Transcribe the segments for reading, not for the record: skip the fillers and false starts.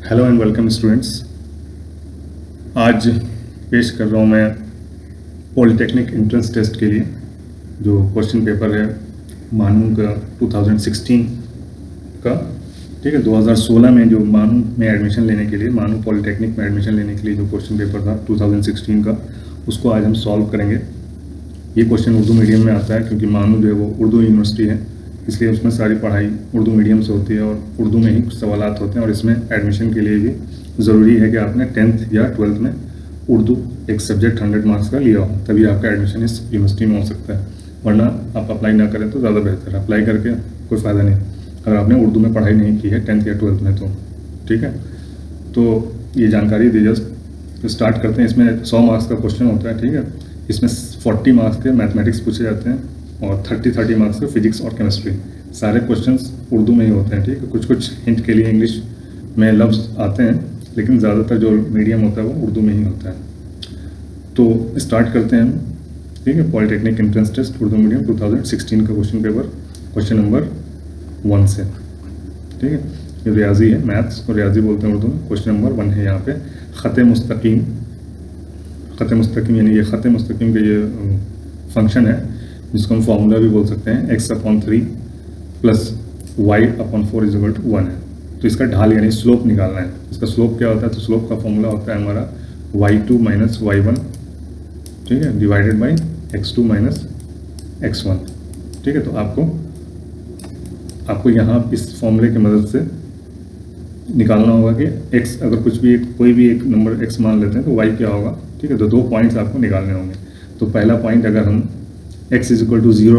Hello and welcome students. आज पेश कर रहा हूँ मैं पॉलिटेक्निक एंट्रेंस टेस्ट के लिए जो क्वेश्चन पेपर है मानू का 2016 का। ठीक है, 2016 में जो मानू में एडमिशन लेने के लिए, मानू पॉलिटेक्निक में एडमिशन लेने के लिए जो क्वेश्चन पेपर था 2016 का, उसको आज हम सॉल्व करेंगे। ये क्वेश्चन उर्दू मीडियम में आता है क्योंकि मानू जो है वो उर्दू यूनिवर्सिटी है, इसलिए उसमें सारी पढ़ाई उर्दू मीडियम से होती है और उर्दू में ही सवालात होते हैं। और इसमें एडमिशन के लिए भी ज़रूरी है कि आपने 10th या 12th में उर्दू एक सब्जेक्ट 100 मार्क्स का लिया हो, तभी आपका एडमिशन इस यूनिवर्सिटी में हो सकता है। वरना आप अप्लाई ना करें तो ज़्यादा बेहतर है, अप्लाई करके कोई फ़ायदा नहीं अगर आपने उर्दू में पढ़ाई नहीं की है 10th या 12th में तो। ठीक है, तो ये जानकारी दी जस्ट स्टार्ट करते हैं। इसमें 100 मार्क्स का क्वेश्चन होता है। ठीक है, इसमें 40 मार्क्स के मैथमेटिक्स पूछे जाते हैं और 30 मार्क्स के फिजिक्स और केमिस्ट्री। सारे क्वेश्चंस उर्दू में ही होते हैं। ठीक है, कुछ हिंट के लिए इंग्लिश में लफ्ज़ आते हैं, लेकिन ज़्यादातर जो मीडियम होता है वो उर्दू में ही होता है। तो स्टार्ट करते हैं हम। ठीक है, polytechnic entrance test Urdu medium 2016 का क्वेश्चन पेपर, क्वेश्चन नंबर 1 से। ठीक है, ये रियाजी है, मैथ्स को रियाजी बोलते हैं उर्दू में। क्वेश्चन नंबर 1 है यहाँ पे ख़त मुस्तकीम। ख़त मुस्तकीम यानी ये ख़त मुस्तकीम का ये फंक्शन है जिसको हम फार्मूला भी बोल सकते हैं, x/3 प्लस y/4 = 1 है। तो इसका ढाल यानी स्लोप निकालना है। इसका स्लोप क्या होता है? तो स्लोप का फॉर्मूला होता है हमारा y2 - y1, ठीक है, डिवाइडेड बाई x2 - x1। ठीक है, तो आपको यहाँ इस फॉर्मूले की मदद से निकालना होगा कि x, अगर कोई भी एक नंबर x मान लेते हैं तो y क्या होगा। ठीक है, तो 2 पॉइंट्स आपको निकालने होंगे। तो पहला पॉइंट अगर हम x = 0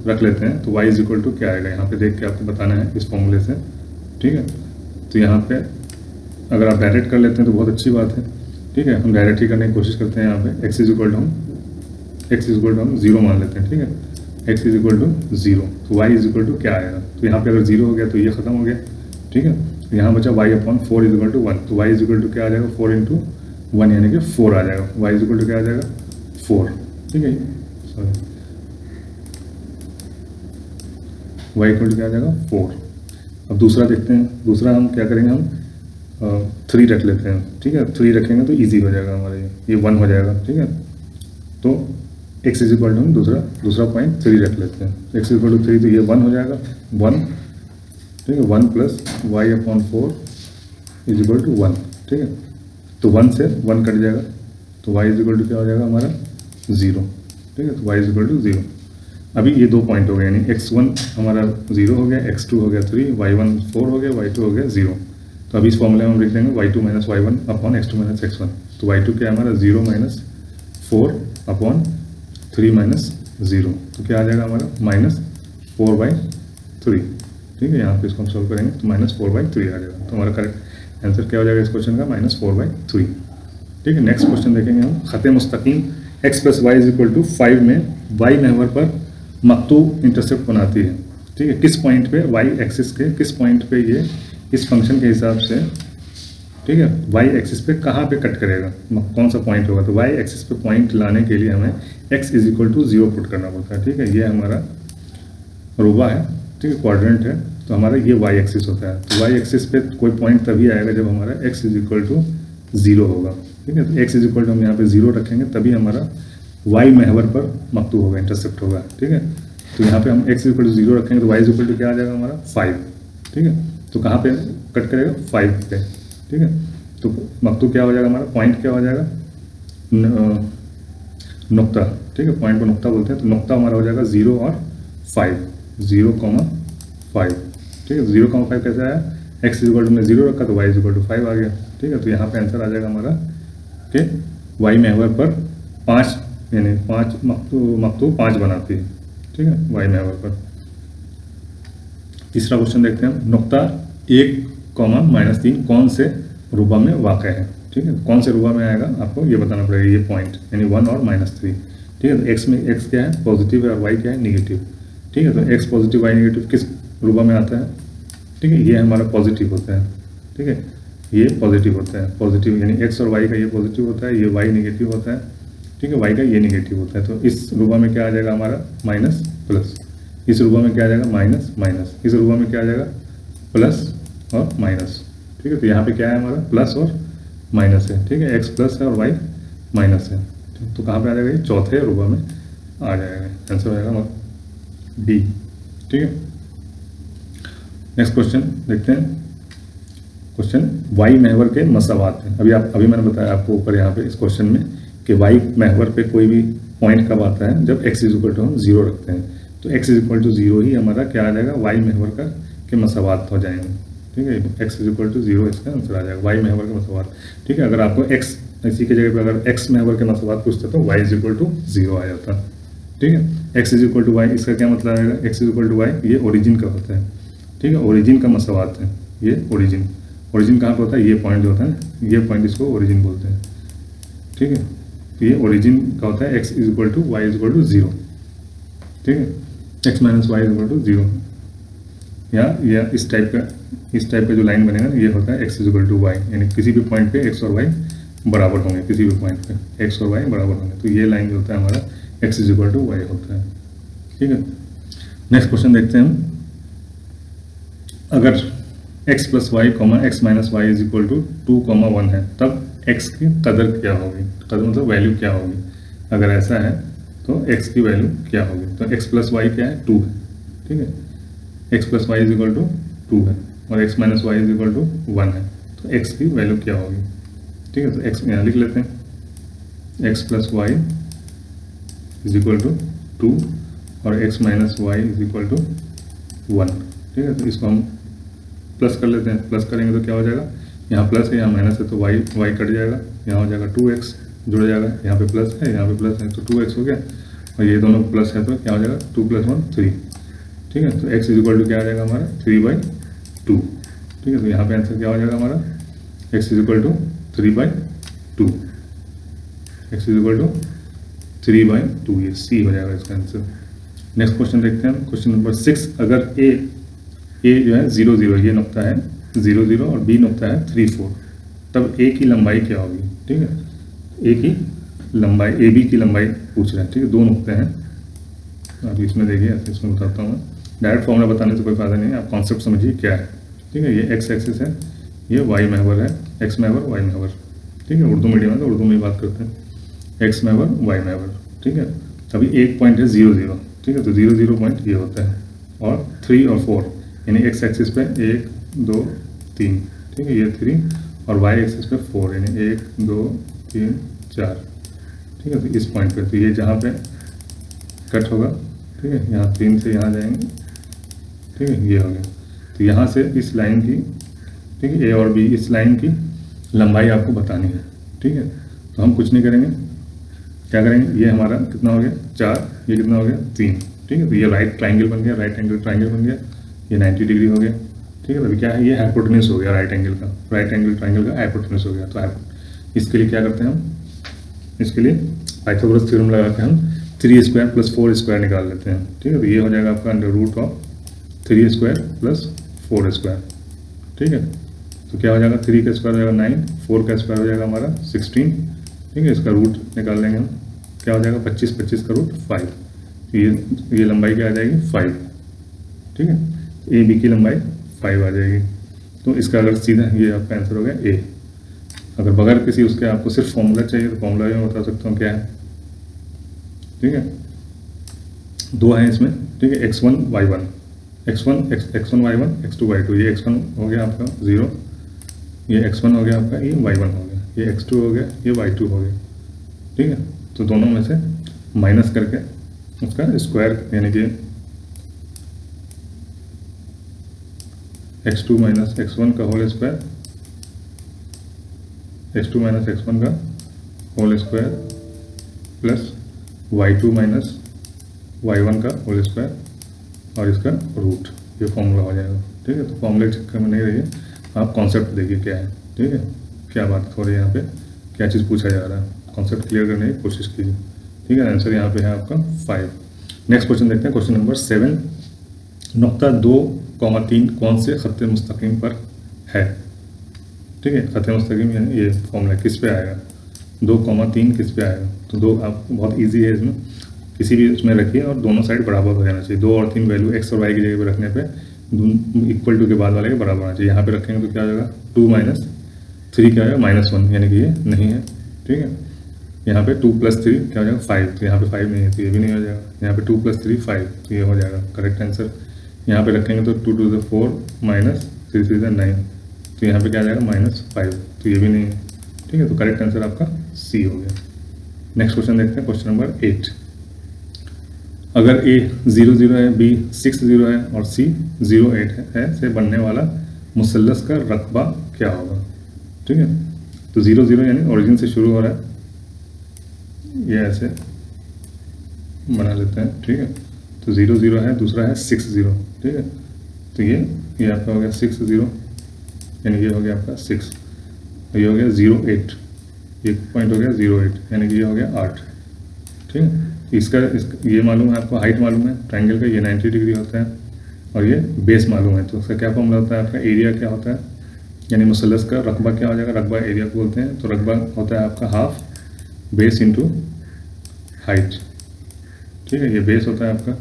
रख लेते हैं तो y = क्या आएगा, यहाँ पे देख के आपको बताना है इस फॉर्मूले से। ठीक है, तो यहाँ पे अगर आप डायरेक्ट कर लेते हैं तो बहुत अच्छी बात है। ठीक है, हम डायरेक्ट ही करने की कोशिश करते हैं। यहाँ पे x = हम 0 मान लेते हैं। ठीक है, x = 0 तो y = क्या आएगा। तो यहाँ पे अगर 0 हो गया तो ये ख़त्म हो गया। ठीक है, तो यहाँ बचा y/4 = 1, तो y = क्या आ जाएगा, 4 × 1 यानी कि 4 आ जाएगा। y = क्या आ जाएगा, 4। ठीक है, सॉरी, y = क्या आ जाएगा, 4। अब दूसरा देखते हैं। दूसरा हम क्या करेंगे, हम 3 रख लेते हैं। ठीक है, 3 रखेंगे तो इजी हो जाएगा हमारा, ये 1 हो जाएगा। ठीक है, तो x = हम दूसरा पॉइंट 3 रख लेते हैं। x = 3 तो ये 1 हो जाएगा, 1। ठीक है, 1 प्लस y/4 = 1। ठीक है, तो 1 से 1 कट जाएगा तो y = क्या हो जाएगा हमारा, 0। ठीक है, तो y = 0। अभी ये 2 पॉइंट हो गए, यानी x1 हमारा 0 हो गया, x2 हो गया 3, y1 4 हो गया, y2 हो गया 0। तो अभी इस फॉर्मूले में हम लिख देंगे y2 - y1 x2 - x1। तो y2 क्या है हमारा, 0 - 4/3 - 0। तो क्या आ जाएगा हमारा, -4/3। ठीक है, यहाँ पे इसको हम सॉल्व करेंगे तो -4/3 आ जाएगा। तो हमारा करेक्ट आंसर क्या हो जाएगा इस क्वेश्चन का, -4/3। ठीक है, नेक्स्ट क्वेश्चन देखेंगे हम। ख़त मुस्तकीम x + y = 5 में y महवर पर मकतू इंटरसेप्ट बनाती है। ठीक है, किस पॉइंट पे, y एक्सिस के किस पॉइंट पे ये इस फंक्शन के हिसाब से, ठीक है, y एक्सिस पे कहाँ पे कट करेगा, कौन सा पॉइंट होगा। तो y एक्सिस पे पॉइंट लाने के लिए हमें x = 0 पुट करना पड़ता है। ठीक है, ये हमारा रुबा है। ठीक है, क्वाड्रेंट है, तो हमारा ये y एक्सिस होता है। तो y एक्सिस पे कोई पॉइंट तभी आएगा जब हमारा x = 0 होगा। ठीक है, तो x = हम यहाँ पे 0 रखेंगे तभी हमारा y महवर पर मकतू होगा, इंटरसेप्ट होगा। ठीक है, तो यहाँ पे हम x = 0 रखेंगे तो y = क्या आ जाएगा हमारा, 5। ठीक है, तो कहाँ पे कट करेगा, 5 पे। ठीक है, तो मकतू क्या हो जाएगा हमारा, पॉइंट क्या हो जाएगा, नुक्ता। ठीक है, पॉइंट को नुक्ता बोलते हैं। तो नुक्ता हमारा हो जाएगा 0 और 5, 0,5। ठीक है, 0,5 कैसे आया, x = हमने 0 रखा तो y = 5 आ गया। ठीक है, तो यहाँ पे आंसर आ जाएगा हमारा कि y महवर पर 5 यानी 5 मकतू 5 बनाती है। ठीक है, y महवर पर। तीसरा क्वेश्चन देखते हैं हम। नुक्ता 1,-3 कौन से रुबा में वाक़ है। ठीक है, कौन से रुबा में आएगा आपको ये बताना पड़ेगा, ये पॉइंट यानी 1 और -3। ठीक है, तो x क्या है, पॉजिटिव है, और y क्या है, निगेटिव। ठीक है, तो x पॉजिटिव y निगेटिव किस रुबा में आता है। ठीक है, ये हमारा पॉजिटिव होता है। ठीक है, ये पॉजिटिव होता है, पॉजिटिव यानी x और y का ये पॉजिटिव होता है, ये y निगेटिव होता है। ठीक है, y का ये निगेटिव होता है। तो इस रुबा में क्या आ जाएगा हमारा, माइनस प्लस। इस रुबा में क्या आ जाएगा, माइनस माइनस। इस रुबा में क्या आ जाएगा, प्लस और माइनस। ठीक है। तो यहाँ पे क्या है हमारा प्लस और माइनस है, ठीक है, एक्स प्लस है और वाई माइनस है। तो कहाँ पे आ जाएगा ये चौथे रुबा में आ जाएगा, आंसर हो जाएगा हमारा डी, ठीक है। नेक्स्ट क्वेश्चन देखते हैं। क्वेश्चन वाई महवर के मसावात हैं। अभी मैंने बताया आपको ऊपर यहाँ पे इस क्वेश्चन में कि वाई महवर पे कोई भी पॉइंट कब आता है, जब x इक्वल टू हम 0 रखते हैं। तो x इक्वल टू 0 ही हमारा क्या आ जाएगा, वाई महवर का के मसावात हो जाएंगे, ठीक है। x इक्वल टू 0 इसका आंसर आ जाएगा, वाई महवर के मसावात, ठीक है। अगर आपको x इसी की जगह पर अगर x महवर के मसावात पूछते तो y इक्वल टू 0 आ जाता, ठीक है। x इक्वल टू वाई, इसका क्या मतलब आएगा, x इक्वल टू वाई ये ओरिजिन का होता है, ठीक है। ओरिजिन का मसावात है ये, ओरिजिन कहाँ पर होता है, ये पॉइंट जो होता है, ये पॉइंट इसको ओरिजिन बोलते हैं, ठीक है। तो ये ओरिजिन का होता है x equal to Y equal to 0, ठीक है, x minus Y equal to 0। या इस टाइप का जो लाइन बनेगा ये होता है x इक्वल टू वाई, यानी किसी भी पॉइंट पे x और y बराबर होंगे, किसी भी पॉइंट पे x और y बराबर होंगे, तो ये लाइन जो होता है हमारा x इक्वल टू वाई होता है, ठीक है। नेक्स्ट क्वेश्चन देखते हैं हम। अगर x plus Y comma X minus Y is equal to 2,1 है, तब x की कदर क्या होगी, कदर मतलब वैल्यू क्या होगी। अगर ऐसा है तो x की वैल्यू क्या होगी, तो x प्लस वाई क्या है 2 है, ठीक है। x plus Y is equal to 2 है और x minus Y is equal to 1 है, तो x की वैल्यू क्या होगी, ठीक है। तो x यहाँ लिख लेते हैं, x plus Y is equal to 2 और x minus Y is equal to 1, ठीक है। तो इसको हम प्लस कर लेते हैं, प्लस करेंगे तो क्या हो जाएगा, यहाँ प्लस है यहाँ माइनस है तो वाई कट जाएगा, यहाँ हो जाएगा 2x जुड़ जाएगा, यहाँ पे प्लस है यहाँ पे प्लस है तो 2x हो गया, और ये दोनों प्लस है तो क्या हो जाएगा 2 + 1 3, ठीक है। तो x इक्वल टू क्या आ जाएगा हमारा 3/2, ठीक है। तो यहाँ पे आंसर क्या हो जाएगा हमारा x equal to 3/2, x equal to 3/2, ये सी हो जाएगा इसका आंसर। नेक्स्ट क्वेश्चन देखते हैं, क्वेश्चन नंबर 6। अगर ए जो है 0 0, ये नुक्ता है 0 0 और बी नुक्ता है 3 4, तब ए की लंबाई क्या होगी, ठीक है। ए की लंबाई, ए बी की लंबाई पूछ रहे हैं, ठीक है। दो नुक्ते हैं, अभी इसमें देखिए, इसमें बताता हूँ मैं, डायरेक्ट फॉर्मूला बताने से कोई फायदा नहीं है, आप कॉन्सेप्ट समझिए क्या है, ठीक है। ये एक्स एक्सिस है, ये वाई महवर है, एक्स महवर वाई महवर, ठीक है। उर्दू मीडियम है तो उर्दू में ही बात करते हैं, एक्स महवर वाई महवर, ठीक है। अभी एक पॉइंट है 0 0, ठीक है। तो 0 0 पॉइंट ये होता है, और 3 और 4 यानी एक्स एक्सिस पे 1 2 3, ठीक है, ये 3 और वाई एक्सिस पे 4 यानी 1 2 3 4, ठीक है। तो इस पॉइंट पे तो ये जहाँ पे कट होगा, ठीक है, यहाँ 3 से यहाँ जाएंगे, ठीक है, ये हो गया। तो यहाँ से इस लाइन की, ठीक है, ए और बी इस लाइन की लंबाई आपको बतानी है, ठीक है। तो हम कुछ नहीं करेंगे, क्या करेंगे, ये हमारा कितना हो गया 4, ये कितना हो गया 3, ठीक है। तो ये राइट ट्राइंगल बन गया, राइट एंगल ट्राइंगल बन गया, ये 90 डिग्री हो गया, ठीक है। अभी क्या है, ये हाइपोटेन्यूज हो गया राइट एंगल का, राइट एंगल ट्राइंगल का हाइपोटेन्यूज हो गया। तो इसके लिए क्या करते हैं हम, इसके लिए पाइथागोरस थ्योरम लगा के हम 3² + 4² निकाल लेते हैं, ठीक है। तो ये हो जाएगा आपका √3² + 4², ठीक है। तो क्या हो जाएगा, 3 का स्क्वायर हो जाएगा 9, 4 का स्क्वायर हो जाएगा हमारा 16, ठीक है। इसका रूट निकाल लेंगे हम, क्या हो जाएगा 25 25 का रूट 5, तो ये लंबाई क्या आ जाएगी 5, ठीक है। ए बी की लंबाई 5 आ जाएगी। तो इसका अगर सीधा ये आपका आंसर हो गया ए। अगर बगैर किसी उसके आपको सिर्फ फॉर्मूला चाहिए तो फॉर्मूला भी मैं बता सकता हूँ क्या है, ठीक है। 2 है इसमें, ठीक है, x1 y1, x1 y1 x2 y2, ये x1 हो गया आपका 0, ये x1 हो गया आपका, ये y1 हो गया, ये x2 हो गया, ये y2 हो गया, ठीक है। तो दोनों में से माइनस करके उसका स्क्वायर यानी कि x2 - x1 का होल स्क्वायर, x2 - x1 का whole square plus y2 - y1 का होल स्क्वायर और इसका रूट, ये फॉर्मूला हो जाएगा, ठीक है। तो फॉर्मूले के चक्कर में नहीं रहिए, आप कॉन्सेप्ट देखिए क्या है, ठीक है, क्या बात हो रही है यहाँ पे, क्या चीज़ पूछा जा रहा है, कॉन्सेप्ट क्लियर करने की कोशिश कीजिए, ठीक है। आंसर यहाँ पे है आपका 5। नेक्स्ट क्वेश्चन देखते हैं, क्वेश्चन नंबर 7। नुक्ता 2,3 कौन से खत्ते मुस्तकीम पर है, ठीक है। खत्ते मुस्तकीम यानी ये फॉर्मूला किस पे आएगा, 2,3 किस पे आएगा, तो 2 आप बहुत इजी है, इसमें किसी भी उसमें रखिए और दोनों साइड बराबर हो जाना चाहिए। 2 और 3 वैल्यू एक्स और वाई की जगह पर रखने पे इक्वल टू के बाद वाले के बराबर होना चाहिए। यहाँ पे रखेंगे तो क्या हो जाएगा 2 माइनस 3 क्या आएगा -1, यानी कि ये नहीं है। ठीक है, यहाँ पे 2 + 3 क्या हो जाएगा 5, तो यहाँ पे 5 नहीं है तो ये भी नहीं हो जाएगा। यहाँ पे 2 + 3 5, तो ये हो जाएगा करेक्ट आंसर। यहाँ पे रखेंगे तो 2 to the 4 - 3 to the 9, तो यहाँ पे क्या आ जाएगा -5, तो ये भी नहीं है। ठीक है, तो करेक्ट आंसर आपका सी हो गया। नेक्स्ट क्वेश्चन देखते हैं, क्वेश्चन नंबर 8। अगर A 0 0 है, B 6 0 है और C 0 8 है से बनने वाला मुसल्लस का रकबा क्या होगा। ठीक है, तो 0 0 यानी ओरिजिन से शुरू हो रहा है, ये ऐसे बना लेते हैं। ठीक है, तो 0 0 है, दूसरा है 6 0। ठीक है, तो ये आपका हो गया 6 0, यानी ये हो गया आपका 6, ये हो गया 0 8, ये पॉइंट हो गया 0 8, यानी कि ये हो गया 8। ठीक है, इसका ये मालूम है आपको, हाइट मालूम है ट्रायंगल का, ये 90 डिग्री होता है और ये बेस मालूम है, तो उसका क्या फॉर्मूला होता है, आपका एरिया क्या होता है, यानी मुसल्लस का रकबा क्या हो जाएगा, रकबा एरिया को बोलते हैं। तो रकबा होता है आपका हाफ बेस इंटू हाइट। ठीक है, ये बेस होता है आपका,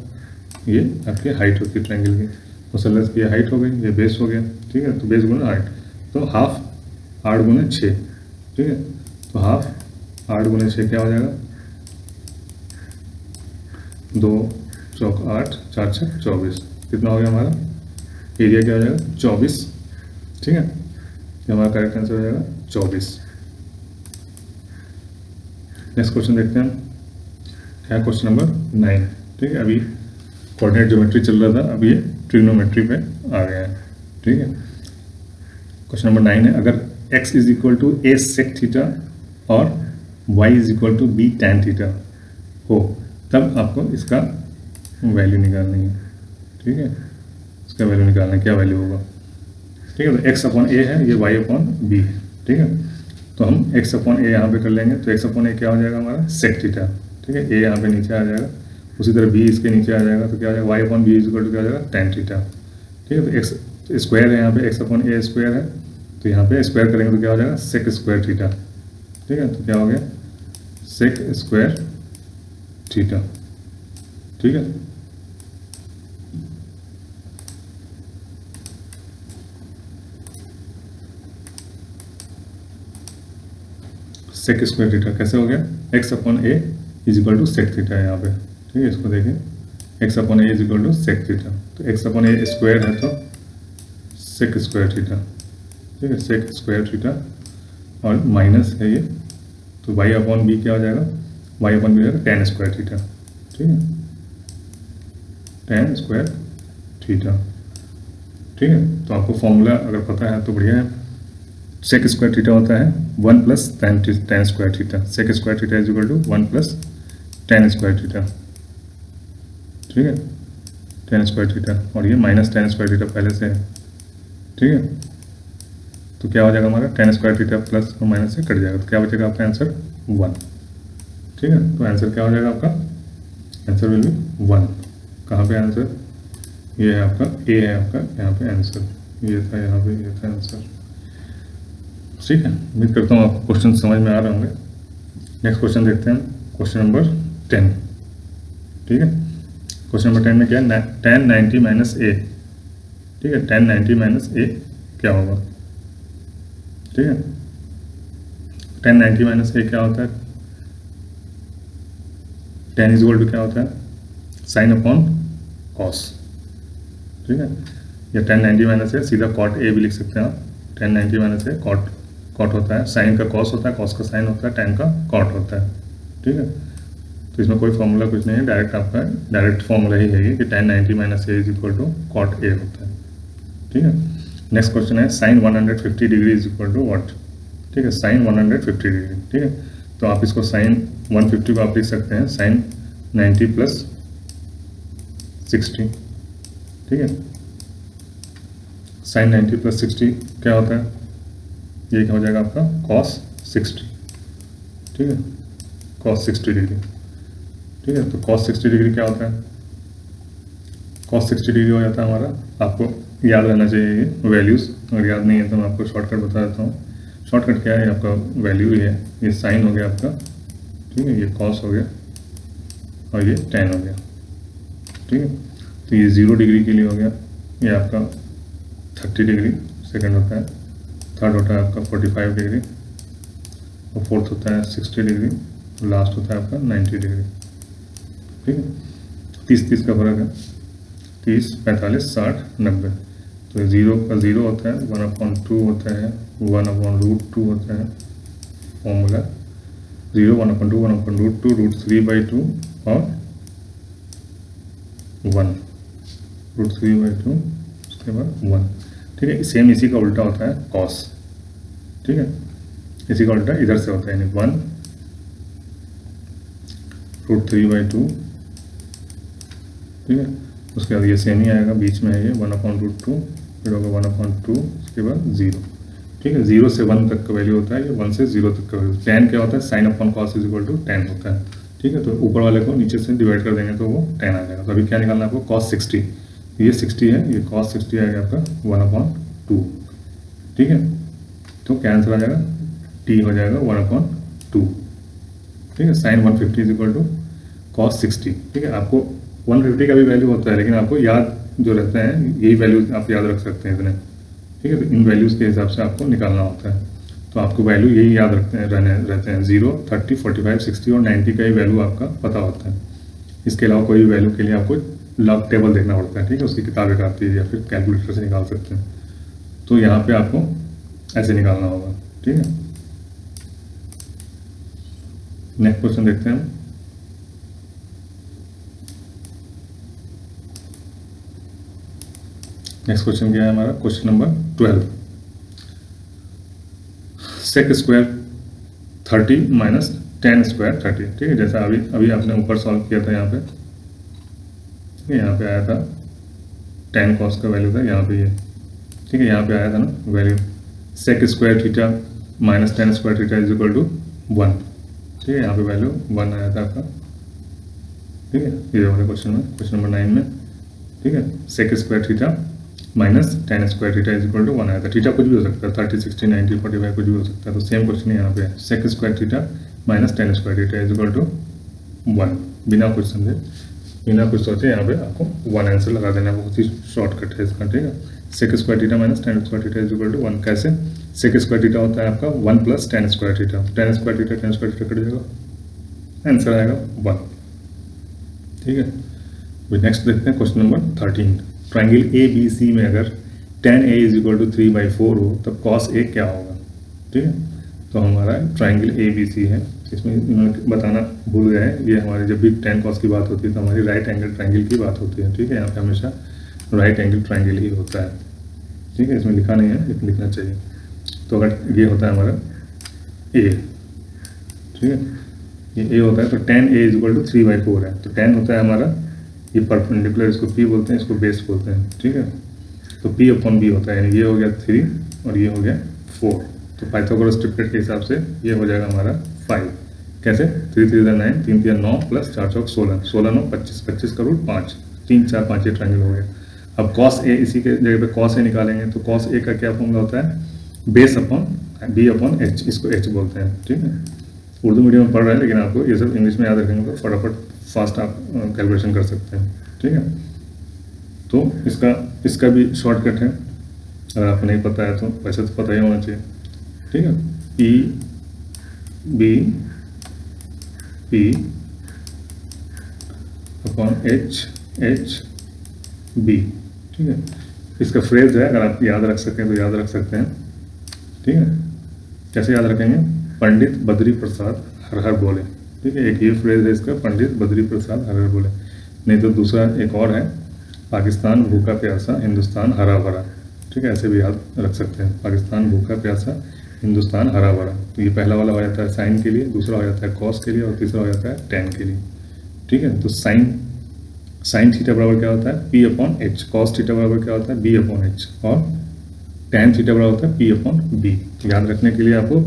ये आपकी हाइट होती है ट्रायंगल की, मुसल्लस की ये हाइट हो गई, ये बेस हो गया। ठीक है, तो बेस गुना हाइट, तो हाफ 8 गुना 6। ठीक है, तो हाफ 8 गुना 6 क्या हो जाएगा, 2 चौक 8, 4 6 24, कितना हो गया हमारा एरिया, क्या हो जाएगा 24। ठीक है, ये हमारा करेक्ट आंसर हो जाएगा 24। नेक्स्ट क्वेश्चन देखते हैं, क्या क्वेश्चन नंबर 9। ठीक है, अभी कोऑर्डिनेट ज्योमेट्री चल रहा था, अभी ये ट्रिग्नोमेट्री पे आ गया है। ठीक है, क्वेश्चन नंबर 9 है, अगर x = a sec थीटा और y = b tan थीटा हो, तब आपको इसका वैल्यू निकालनी है। ठीक है, इसका वैल्यू निकालना है, क्या वैल्यू होगा। ठीक है, तो x/a है, ये y/b है। ठीक है, तो हम x/a यहाँ पे कर लेंगे, तो x/a क्या हो जाएगा हमारा sec थीटा। ठीक है, a यहाँ पे नीचे आ जाएगा, उसी तरह b इसके नीचे आ जाएगा, तो क्या हो जाएगा y/b = क्या हो जाएगा tan थीटा। ठीक है, तो x स्क्वायर है, यहाँ पे x/a स्क्वायर है, तो यहाँ पे स्क्वायर करेंगे तो क्या हो जाएगा sec स्क्वायर थीटा। ठीक है, तो क्या हो गया sec स्क्वायर थीटा। ठीक है, sec स्क्वायर थीटा कैसे हो गया, x/a = sec थीटा है यहाँ पे। ठीक है, इसको देखिए x/a = sec थीटा, तो x/a स्क्वायर है तो sec स्क्वायर थीटा। ठीक है, sec स्क्वायर थीटा और माइनस है ये, तो y/b क्या हो जाएगा, y/b हो जाएगा tan स्क्वायर थीटा। ठीक है, tan स्क्वायर थीटा। ठीक है, तो आपको फॉर्मूला अगर पता है तो बढ़िया है। sec स्क्वायर थीटा होता है 1 + tan square theta, sec square theta = 1 + tan square theta. ठीक है, tan स्क्वायर थीटा, और ये माइनस tan स्क्वायर थीटा पहले से है। ठीक है, तो क्या हो जाएगा हमारा tan स्क्वायर थीटा प्लस और माइनस से कट जाएगा, तो क्या बचेगा आपका आंसर 1। ठीक है, तो आंसर क्या हो जाएगा आपका, आंसर विल बी 1। कहाँ पे आंसर, ये है आपका ए है आपका यहाँ पे आंसर, ये था यहाँ पे, ये था आंसर। ठीक है, उम्मीद करता हूँ आपको क्वेश्चन समझ में आ रहे होंगे। नेक्स्ट क्वेश्चन देखते हैं, क्वेश्चन नंबर 10। ठीक है, क्वेश्चन नंबर 10 में क्या है, tan 90 - a। ठीक है, tan 90 - a क्या होगा। ठीक है, tan 90 - a क्या होता है, tan = क्या होता है, sin/cos। ठीक है, या tan 90 - a सीधा cot a भी लिख सकते हैं आप, tan 90 - a cot होता है, sin का cos होता है, cos का sin होता है, tan का cot होता है। ठीक है, तो इसमें कोई फॉर्मूला कुछ नहीं है, डायरेक्ट आपका डायरेक्ट फॉर्मूला ही है कि tan 90 - a = cot a होता है। ठीक है, नेक्स्ट क्वेश्चन है sin 150 डिग्री = व्हाट। ठीक है, sin 150 डिग्री। ठीक है, तो आप इसको sin 150 को आप लिख सकते हैं sin 90 + 60। ठीक है, sin 90 + 60 क्या होता है, ये क्या हो जाएगा आपका cos 60। ठीक है, cos 60 डिग्री। ठीक है, तो cos 60 डिग्री क्या होता है, cos 60 डिग्री हो जाता है हमारा, आपको याद रहना चाहिए ये वैल्यूज़, अगर याद नहीं है तो मैं आपको शॉर्टकट बता देता हूँ। शॉर्टकट क्या है, आपका वैल्यू ही है, ये साइन हो गया आपका। ठीक है, ये cos हो गया और ये tan हो गया। ठीक है, तो ये 0 डिग्री के लिए हो गया, ये आपका 30 डिग्री सेकंड होता है, थर्ड होता है आपका 45 डिग्री, और फोर्थ होता है 60 डिग्री, और लास्ट होता है आपका 90 डिग्री। ठीक है, 30-30 का फर्क है, 30, 45, 60, 90। तो 0 का 0 होता है, 1/2 होता है, 1/√2 होता है फॉर्मूला। 0, 1/2, 1/√2, √3/2 और 1, √3/2, उसके बाद 1। ठीक है, सेम इसी का उल्टा होता है कॉस। ठीक है, इसी का उल्टा इधर से होता है, यानी 1 √3/2। ठीक है, उसके बाद ये सेम ही आएगा, बीच में है ये 1/√2, फिर होगा 1/2, उसके बाद 0। ठीक है, 0 से 1 तक का वैल्यू होता है, ये 1 से 0 तक का वैल्यू। tan क्या होता है, sin अपॉन cos = tan होता है। ठीक है, तो ऊपर वाले को नीचे से डिवाइड कर देंगे तो वो 10 आ जाएगा। तो अभी क्या निकालना है आपको, cos 60, ये 60 है, ये cos 60 आएगा आपका 1/2। ठीक है, तो क्या आंसर आ जाएगा, t हो जाएगा 1/2। ठीक है, sin 150 = cos 60। ठीक है, आपको 150 का भी वैल्यू होता है, लेकिन आपको याद जो रहता है यही वैल्यू आप याद रख सकते हैं इतने। ठीक है, तो इन वैल्यूज़ के हिसाब से आपको निकालना होता है। तो आपको वैल्यू यही याद रहते हैं 0, 30, 45, 60 और 90 का ही वैल्यू आपका पता होता है। इसके अलावा कोई भी वैल्यू के लिए आपको लॉग टेबल देखना पड़ता है। ठीक है, उसकी किताब एक आती है या फिर कैलकुलेटर से निकाल सकते हैं। तो यहाँ पे आपको ऐसे निकालना होगा। ठीक है, नेक्स्ट क्वेश्चन देखते हैं। नेक्स्ट क्वेश्चन क्या है हमारा, question number 12। sec square 30 minus tan square 30। ठीक है, जैसा अभी आपने ऊपर सॉल्व किया था यहाँ पे। ठीक है, यहाँ पे आया था tan cos का वैल्यू था यहाँ पे ये। ठीक है, यहाँ पे आया था ना value sec square theta minus tan square theta = 1। ठीक है, यहाँ पे वैल्यू 1 आया था आपका। ठीक है, ये वाले क्वेश्चन में, क्वेश्चन नंबर 9 में। ठीक है, sec square theta minus tan square theta = 1 आया था। थीटा कुछ भी हो सकता है, 30, 60, 90, 45 कुछ भी हो सकता है। तो सेम क्वेश्चन यहाँ पे है, sec square theta minus tan square theta = 1। बिना कुछ समझे, बिना कुछ सोचे यहाँ पे आपको 1 आंसर लगा देना है। बहुत ही शॉर्टकट है इसका। ठीक है, sec square theta minus tan square theta = 1। कैसे, sec स्क्वायर थीटा होता है आपका 1 + tan square theta. tan square theta tan square theta cut जाएगा, आंसर आएगा 1। ठीक है, नेक्स्ट देखते हैं क्वेश्चन नंबर 13। ट्राइंगल ABC में अगर tan A = 3/4 हो तब cos A क्या होगा। ठीक है, तो हमारा ट्राइंगल ABC है, इसमें इन्होंने बताना भूल गए हैं, ये हमारे जब भी tan cos की बात होती है तो हमारी राइट एंगल ट्राइंगल की बात होती है। ठीक है, यहाँ पे हमेशा राइट एंगल ट्राइंगल ही होता है। ठीक है, इसमें लिखा नहीं है लेकिन लिखना चाहिए। तो अगर ये होता है हमारा A, ठीक है, ये A होता है तो tan A = 3/4 है। तो tan होता है हमारा ये परपेंडिकुलर, इसको P बोलते हैं, इसको बेस बोलते हैं। ठीक है, तो P/B होता है, यानी ये हो गया 3 और ये हो गया 4। तो पाइथागोरस ट्रिपलेट के हिसाब से ये हो जाएगा हमारा 5। कैसे, 3 3 9, 3 3 9 प्लस 4 4 16, 16 9 25, 25 का रूट 5, 3 4 5 ये ट्राइंगल हो गया। अब cos A, इसी के जगह पे cos A निकालेंगे तो cos A का क्या फॉर्मूला होता है, बेस अपॉन B/H, इसको H बोलते हैं। ठीक है, उर्दू मीडियम में पढ़ रहे हैं लेकिन आपको ये सब इंग्लिश में याद रखेंगे तो फटाफट फास्ट आप कैलकुलेशन कर सकते हैं। ठीक है, तो इसका भी शॉर्टकट है, अगर आपको नहीं पता है तो वैसे तो पता ही होना चाहिए। ठीक है, P अपॉन H B। ठीक है, इसका फ्रेज है, अगर आप याद रख सकें तो याद रख सकते हैं। ठीक है, कैसे याद रखेंगे, पंडित बद्री प्रसाद हर हर बोले। ठीक है, एक ये फ्रेज है इसका, पंडित बद्री प्रसाद हर हर बोले। नहीं तो दूसरा एक और है, पाकिस्तान भूखा प्यासा हिंदुस्तान हरा भरा। ठीक है, ऐसे भी याद रख सकते हैं, पाकिस्तान भूखा प्यासा हिंदुस्तान हरा भरा। तो ये पहला वाला हो जाता है साइन के लिए, दूसरा हो जाता है कॉस के लिए और तीसरा हो जाता है टैन के लिए। ठीक है, तो साइन थीटा बराबर क्या होता है, P/H, कॉस थीटा बराबर क्या होता है, B/H, और टैन थीटा बराबर होता है P/B। याद रखने के लिए आपको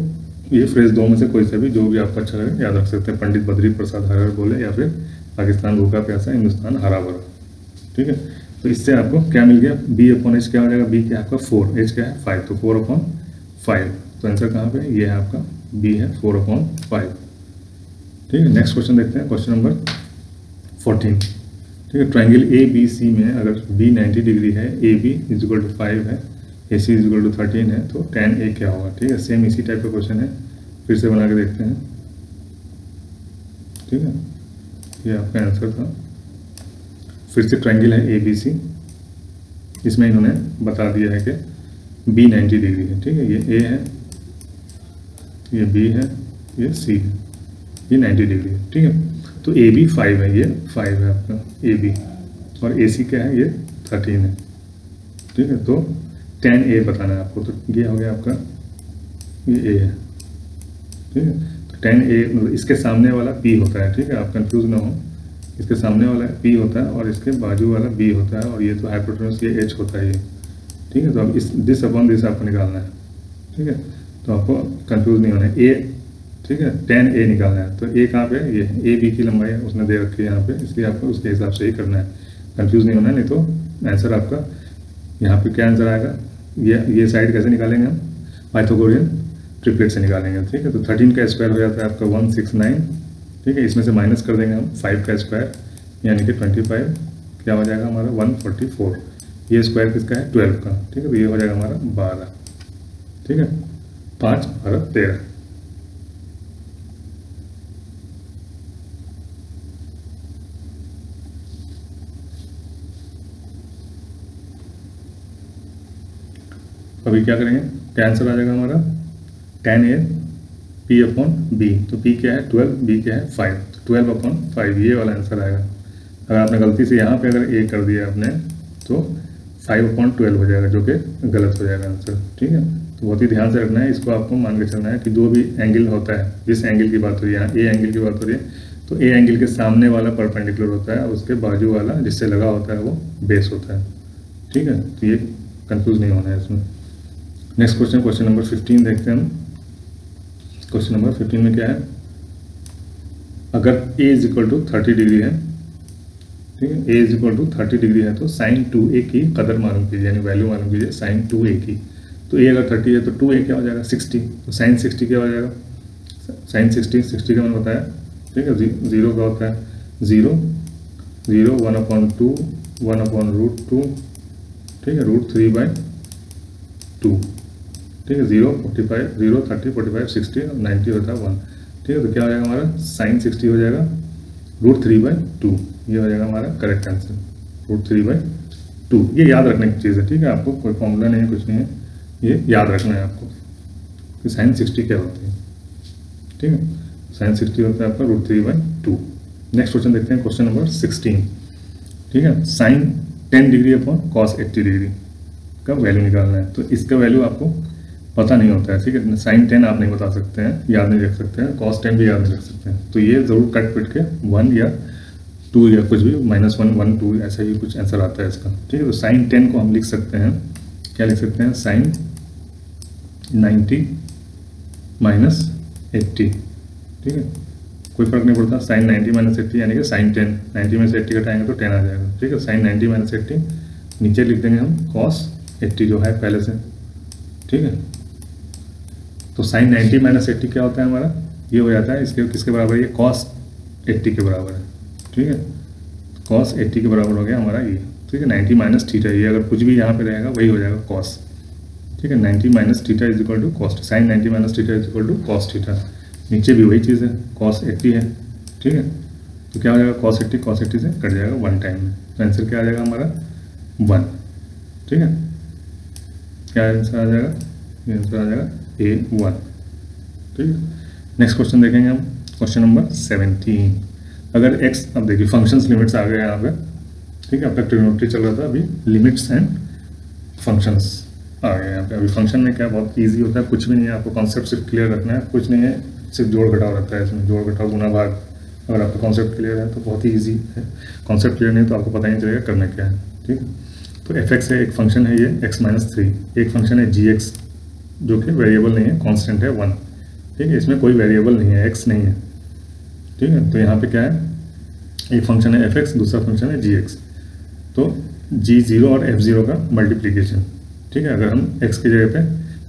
ये फ्रेज दो में से कोई सा भी, जो भी आपको अच्छा लगे याद रख सकते हैं, पंडित बद्री प्रसाद हर हर बोले या फिर पाकिस्तान भूखा प्यासा हिंदुस्तान हरा भरा। ठीक है, तो इससे आपको क्या मिल गया, B/H क्या हो जाएगा, B क्या है आपका 4, H क्या है 5, तो 4/5। तो आंसर कहाँ पे, ये है आपका B है 4/5। ठीक है, नेक्स्ट क्वेश्चन देखते हैं, क्वेश्चन नंबर 14। ठीक है। ट्रायंगल ए बी सी में अगर बी 90 डिग्री है, A B is equal to 5 है, A C is equal to 13 है, तो tan ए क्या होगा। ठीक है, सेम इसी टाइप का क्वेश्चन है, फिर से बना के देखते हैं। ठीक है, ये आपका आंसर था। फिर से ट्रायंगल है ए बी सी, इसमें इन्होंने बता दिया है कि बी 90 डिग्री है। ठीक है, ये ए है, ये बी है, ये सी है, ये 90 डिग्री है। ठीक है, तो ए बी 5 है, ये 5 है आपका ए बी, और ए सी क्या है, ये 13 है। ठीक है, तो tan ए बताना है आपको, तो ये हो गया आपका, ये ए है। ठीक है, तो tan ए मतलब इसके सामने वाला p होता है। ठीक है, आप कंफ्यूज ना हो, इसके सामने वाला p होता है और इसके बाजू वाला b होता है, और ये तो हाइपोटेन्यूस ये h होता है ये। ठीक है, तो अब इस दिस अपॉन दिस आपको निकालना है। ठीक है, तो आपको कंफ्यूज नहीं होना है। ए, ठीक है, tan ए निकालना है, तो ए कहाँ पे है, ये ए बी की लंबाई है, उसने दे रखी है यहाँ पे, इसलिए आपको उसके हिसाब से ही करना है, कंफ्यूज नहीं होना है, नहीं तो आंसर आपका यहाँ पे क्या आंसर आएगा, ये साइड कैसे निकालेंगे हम, पाइथागोरियन ट्रिपलेट से निकालेंगे। ठीक है, तो 13 का स्क्वायर हो जाता है आपका 169। ठीक है, इसमें से माइनस कर देंगे हम 5 का स्क्वायर, यानी कि 25, क्या हो जाएगा हमारा 144। ये स्क्वायर किसका है, 12 का। ठीक है, तो ये हो जाएगा हमारा 12। ठीक है, 5 12 13। अभी क्या करेंगे, क्या आंसर आ जाएगा हमारा, tan ए p अपॉन बी, तो p क्या है 12, b क्या है 5, तो 12 अपॉन 5 ये वाला आंसर आएगा। अगर आपने गलती से यहाँ पे अगर a कर दिया आपने, तो 5 अपॉन 12 हो जाएगा, जो कि गलत हो जाएगा आंसर। ठीक है, तो बहुत ही ध्यान से रखना है, इसको आपको मान के चलना है कि जो भी एंगल होता है, जिस एंगल की बात हो रही है, यहाँ ए एंगल की बात हो रही है, तो ए एंगल के सामने वाला परपेंडिकुलर होता है, उसके बाजू वाला जिससे लगा होता है वो बेस होता है। ठीक है, तो ये कंफ्यूज नहीं होना है इसमें। नेक्स्ट क्वेश्चन, क्वेश्चन नंबर 15 देखते हैं हम। क्वेश्चन नंबर 15 में क्या है, अगर a is equal to 30 degree है, ठीक है, a is equal to 30 degree है, तो साइन 2a की कदर मालूम कीजिए, यानी वैल्यू मालूम कीजिए साइन 2a की। तो a अगर 30 है तो 2a क्या हो जाएगा 60, तो साइन 60 क्या हो जाएगा, साइन 60 का मैंने बताया। ठीक है, जीरो का होता है 0 0 1/2 1/√2। ठीक है, √3/2। ठीक है, 0 45 0 30 45 60 और 90 होता है 1। ठीक है, तो क्या हो जाएगा हमारा साइन 60 हो जाएगा √3/2, ये हो जाएगा हमारा करेक्ट आंसर, √3/2। ये याद रखने की चीज़ है। ठीक है, आपको कोई फॉर्मूला नहीं है, कुछ नहीं है, ये याद रखना है आपको कि साइन 60 क्या होती है। ठीक है, साइन 60 होता है आपका √3/2। नेक्स्ट क्वेश्चन देखते हैं, क्वेश्चन नंबर 16। ठीक है, sine 10 degree upon cos 80 degree का वैल्यू निकालना है, तो इसका वैल्यू आपको पता नहीं होता है। ठीक है, साइन 10 आप नहीं बता सकते हैं, याद नहीं रख सकते हैं, कॉस 10 भी याद नहीं रख सकते हैं, तो ये ज़रूर कट पिट के 1 या 2 या कुछ भी -1 1 2 ऐसा ही कुछ आंसर आता है इसका। ठीक है, तो साइन 10 को हम लिख सकते हैं, क्या लिख सकते हैं, साइन 90 - 80। ठीक है, कोई फर्क नहीं पड़ता, साइन 90 - 80 यानी कि साइन 10, 90 में से 80 घटाएंगे तो 10 आ जाएगा। ठीक है, साइन 90 - 80, नीचे लिख देंगे हम कॉस 80 जो है पहले से। ठीक है, तो साइन 90 - 80 क्या होता है हमारा, ये हो जाता है इसके किसके बराबर, ये कॉस 80 के बराबर है। ठीक है, कॉस 80 के बराबर हो गया हमारा ये। ठीक है, 90 - थीटा, ये अगर कुछ भी यहाँ पे रहेगा वही हो जाएगा कॉस। ठीक है, 90 - theta is equal to cos, sine 90 - theta is equal to cos theta, नीचे भी वही चीज़ है, कॉस 80 है। ठीक है, तो क्या हो जाएगा कॉस 80 से कट जाएगा 1 टाइम में, तो आंसर क्या आ जाएगा हमारा 1। ठीक है, क्या आंसर आ जाएगा, ये आंसर आ जाएगा A1। ठीक है, नेक्स्ट क्वेश्चन देखेंगे हम, क्वेश्चन नंबर 17। अगर x, अब देखिए फंक्शंस लिमिट्स आ गए यहाँ पे। ठीक है, अब तक ट्रिग्नोमेट्री चल रहा था, अभी लिमिट्स एंड फंक्शंस आ गए यहाँ पे। अभी फंक्शन में क्या बहुत इजी होता है, कुछ भी नहीं है, आपको कॉन्सेप्ट सिर्फ क्लियर रखना है, कुछ नहीं है, सिर्फ जोड़ घटाव रहता है इसमें, जोड़ घटाव गुना भाग। अगर आपका कॉन्सेप्ट क्लियर है तो बहुत ही ईजी है, कॉन्सेप्ट क्लियर नहीं तो आपको पता ही नहीं चलेगा करना क्या है। ठीक है, तो fx है, एक फंक्शन है ये x - 3, एक फंक्शन है gx जो कि वेरिएबल नहीं है, कांस्टेंट है 1। ठीक है, इसमें कोई वेरिएबल नहीं है, x नहीं है। ठीक है, तो यहाँ पे क्या है, एक फंक्शन है fx, दूसरा फंक्शन है gx, तो g0 और f0 का मल्टीप्लिकेशन। ठीक है, अगर हम x की जगह पे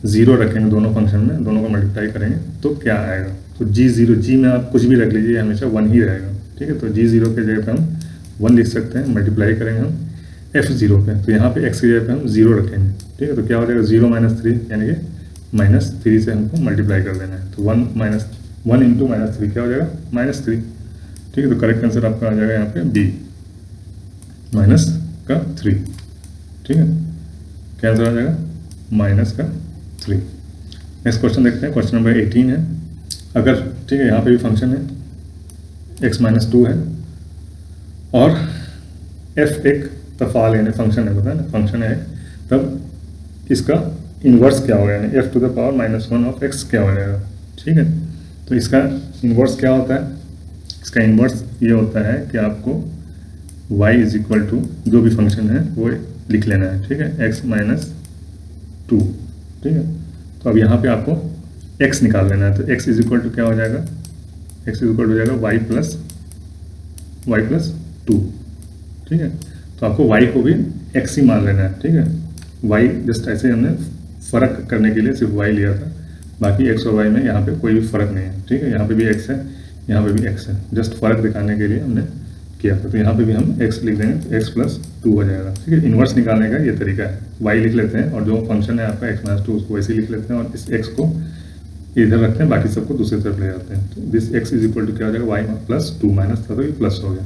0 रखेंगे दोनों फंक्शन में, दोनों को मल्टीप्लाई करेंगे तो क्या आएगा, तो g0, g में आप कुछ भी रख लीजिए, हमेशा 1 ही रहेगा। ठीक है, तो g0 के जगह पे हम 1 लिख सकते हैं, मल्टीप्लाई करेंगे हम f0 पे, तो यहाँ पे x की जगह पे हम 0 रखेंगे, ठीक है। तो क्या हो जाएगा 0 माइनस 3, यानी कि -3 से हमको मल्टीप्लाई कर देना है। तो 1 इंटू -3 क्या हो जाएगा -3, ठीक है। तो करेक्ट आंसर आपका आ जाएगा यहाँ पे B -3, ठीक है। क्या आंसर आ जाएगा -3। नेक्स्ट क्वेश्चन देखते हैं, क्वेश्चन नंबर 18 है। अगर, ठीक है, यहाँ पे भी फंक्शन है x-2 है और f एक तफाल यानी फंक्शन है, पता है ना, फंक्शन है, तब इसका इन्वर्स क्या होगा, यानी f to the power -1 of x क्या हो जाएगा, ठीक है। तो इसका इन्वर्स क्या होता है, इसका इन्वर्स ये होता है कि आपको y इज इक्वल टू जो भी फंक्शन है वो लिख लेना है, ठीक है, x-2, ठीक है। तो अब यहाँ पे आपको x निकाल लेना है, तो x इज इक्वल टू क्या हो जाएगा, x इज इक्वल हो जाएगा y प्लस 2, ठीक है। तो आपको y को भी x ही मान लेना है, ठीक है। y जस्ट ऐसे हमने फ़र्क करने के लिए सिर्फ y लिया था, बाकी x और y में यहाँ पे कोई भी फ़र्क नहीं है, ठीक है। यहाँ पे भी x है, यहाँ पे भी x है, जस्ट फ़र्क दिखाने के लिए हमने किया था। तो यहाँ पे भी हम x लिख देंगे, तो x प्लस 2 हो जाएगा, ठीक है। इन्वर्स निकालने का ये तरीका है, y लिख लेते हैं और जो फंक्शन है आपका x-2 उसको वैसे ही लिख लेते हैं और इस x को इधर रखते हैं, बाकी सबको दूसरी तरफ ले जाते हैं। तो this x is equal to क्या हो जाएगा y प्लस 2, माइनस था तो ये प्लस हो गया,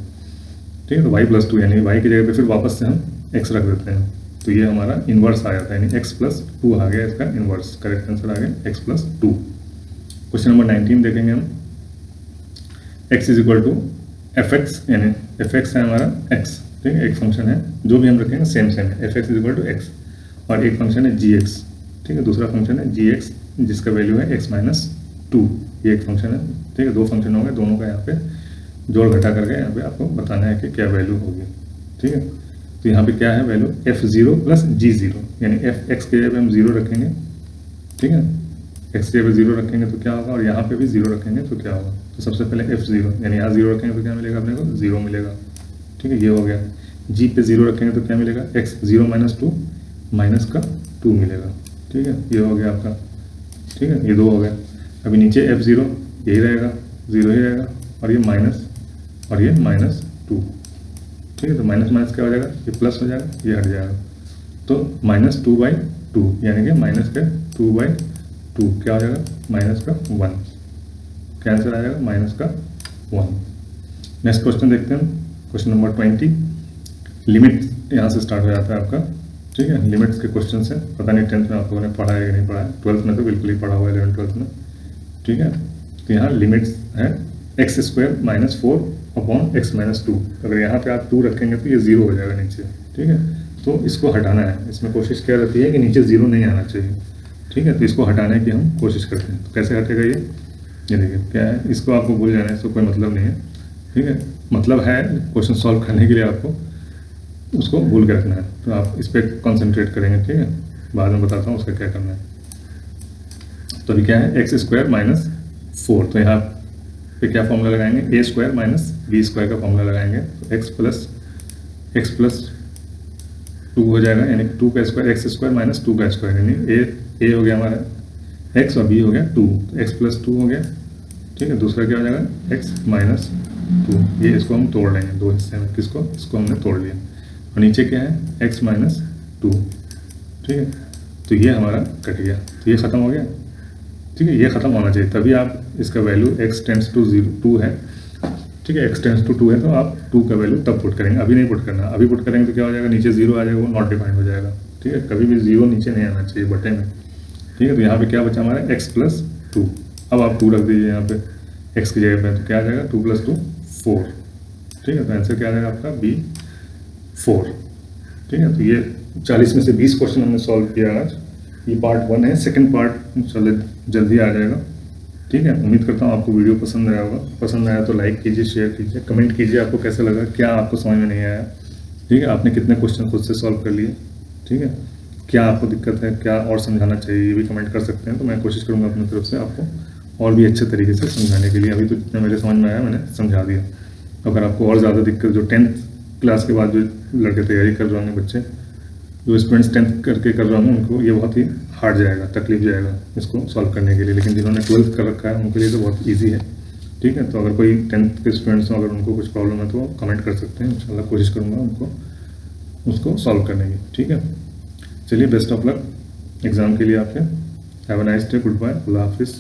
ठीक है। तो y प्लस 2 यानी y की जगह पे फिर वापस से हम x रख देते हैं, तो ये हमारा इन्वर्स आ जाता है, यानी x प्लस 2 आ गया इसका इन्वर्स। करेक्ट आंसर आ गया x प्लस 2। क्वेश्चन नंबर 19 देखेंगे हम। x is equal to fx, यानी fx है हमारा x, ठीक है। एक फंक्शन है, जो भी हम रखेंगे सेम है, fx is equal to x, और एक फंक्शन है gx, ठीक है। दूसरा फंक्शन है gx जिसका वैल्यू है x-2, ये एक फंक्शन है, ठीक है। दो फंक्शन होंगे, दोनों का यहाँ पे जोड़ घटा करके यहाँ पे आपको बताना है कि क्या वैल्यू होगी, ठीक है। तो यहाँ पे क्या है वैल्यू f0 प्लस g0, यानी x के जगह पे हम 0 रखेंगे, ठीक है। x के जगह पे 0 रखेंगे तो क्या होगा, और यहाँ पे भी 0 रखेंगे तो क्या होगा। तो सबसे पहले f0, यानी यहाँ 0 रखेंगे तो क्या मिलेगा अपने को, 0 मिलेगा, ठीक है। ये हो गया। g पे 0 रखेंगे तो क्या मिलेगा, x0 माइनस 2 माइनस का 2 मिलेगा, ठीक है। ये हो गया आपका, ठीक है। ये 2 हो गया। अभी नीचे f0 यही रहेगा, 0 ही रहेगा, और ये माइनस और ये -2, ठीक है। तो माइनस माइनस क्या हो जाएगा, ये प्लस हो जाएगा, ये हट जाएगा। तो -2/2 यानी कि माइनस का 2/2 क्या हो जाएगा, माइनस का 1, क्या आंसर आ जाएगा, माइनस का 1। नेक्स्ट क्वेश्चन देखते हैं, क्वेश्चन नंबर 20। लिमिट यहाँ से स्टार्ट हो जाता है आपका, ठीक है। लिमिट्स के क्वेश्चन है, पता नहीं 10th में आप लोगों ने पढ़ा है कि नहीं पढ़ा है, 12th में तो बिल्कुल ही पढ़ा हुआ है, 11th-12th में, ठीक है। तो यहाँ लिमिट्स है x² - 4 अपॉन x-2। अगर यहाँ पे आप 2 रखेंगे तो ये 0 हो जाएगा नीचे, ठीक है। तो इसको हटाना है, इसमें कोशिश क्या रहती है कि नीचे 0 नहीं आना चाहिए, ठीक है। तो इसको हटाने की हम कोशिश करते हैं। तो कैसे हटेगा ये देखिए क्या है, इसको आपको भूल जाना है, इसको कोई मतलब नहीं है, ठीक है। मतलब है क्वेश्चन सॉल्व करने के लिए आपको उसको भूल के रखना है, तो आप इस पर कॉन्सेंट्रेट करेंगे, ठीक है। बाद में बताता हूँ उसका क्या करना है। तो अभी क्या है, x² - 4, तो यहाँ पे क्या फॉर्मूला लगाएंगे, a² - b² का फॉर्मूला लगाएंगे। तो x प्लस 2 हो जाएगा, यानी 2 का स्क्वायर, x² - 2 का स्क्वायर, यानी a हो गया हमारा x और b हो गया 2, तो x प्लस 2 हो गया, ठीक है। दूसरा क्या हो जाएगा, x - 2, ये इसको हम तोड़ लेंगे दो हिस्से में, किसको, इसको हमने तोड़ लिया, और नीचे क्या है, x - 2, ठीक है। तो ये हमारा कट गया, तो ये ख़त्म हो गया, ठीक है। ये ख़त्म होना चाहिए, तभी आप इसका वैल्यू x टेंड्स टू 2 है, ठीक है। x टेंड्स टू 2 है तो आप 2 का वैल्यू तब पुट करेंगे, अभी नहीं पुट करना। अभी पुट करेंगे तो क्या हो जाएगा, नीचे 0 आ जाएगा, वो नॉट डिफाइंड हो जाएगा, ठीक है। कभी भी 0 नीचे नहीं आना चाहिए बटे में, ठीक है। तो यहाँ पे क्या बचा हमारा x प्लस 2, अब आप 2 रख दीजिए यहाँ पे x की जगह पे, तो क्या आ जाएगा 2 + 2 4, ठीक है। तो आंसर क्या आ जाएगा आपका B 4, ठीक है। तो ये 40 में से 20 क्वेश्चन हमने सॉल्व किया आज। ये पार्ट 1 है, सेकंड पार्ट जल्दी आ जाएगा, ठीक है। उम्मीद करता हूँ आपको वीडियो पसंद आया होगा। पसंद आया तो लाइक कीजिए, शेयर कीजिए, कमेंट कीजिए आपको कैसा लगा, क्या आपको समझ में नहीं आया, ठीक है। आपने कितने क्वेश्चन खुद से सॉल्व कर लिए, ठीक है। क्या आपको दिक्कत है, क्या और समझाना चाहिए, ये भी कमेंट कर सकते हैं। तो मैं कोशिश करूँगा अपनी तरफ से आपको और भी अच्छे तरीके से समझाने के लिए। अभी तो जितना मेरे समझ में आया मैंने समझा दिया। अगर आपको और ज़्यादा दिक्कत, जो 10th क्लास के बाद जो लड़के तैयारी कर रहे होंगे, बच्चे जो स्टूडेंट्स 10th करके कर रहे होंगे, उनको ये बहुत ही हार्ड जाएगा, तकलीफ जाएगा इसको सॉल्व करने के लिए। लेकिन जिन्होंने 12th कर रखा है उनके लिए तो बहुत ईजी है, ठीक है। ठीक है। तो अगर कोई 10th के स्टूडेंट्स हैं, अगर उनको कुछ प्रॉब्लम है तो कमेंट कर सकते हैं, इंशाल्लाह कोशिश करूँगा उनको उसको सॉल्व करने की। ठीक है, चलिए बेस्ट ऑफ लक एग्ज़ाम के लिए आपके। Have a nice day, good bye, अल्लाह हाफिज़।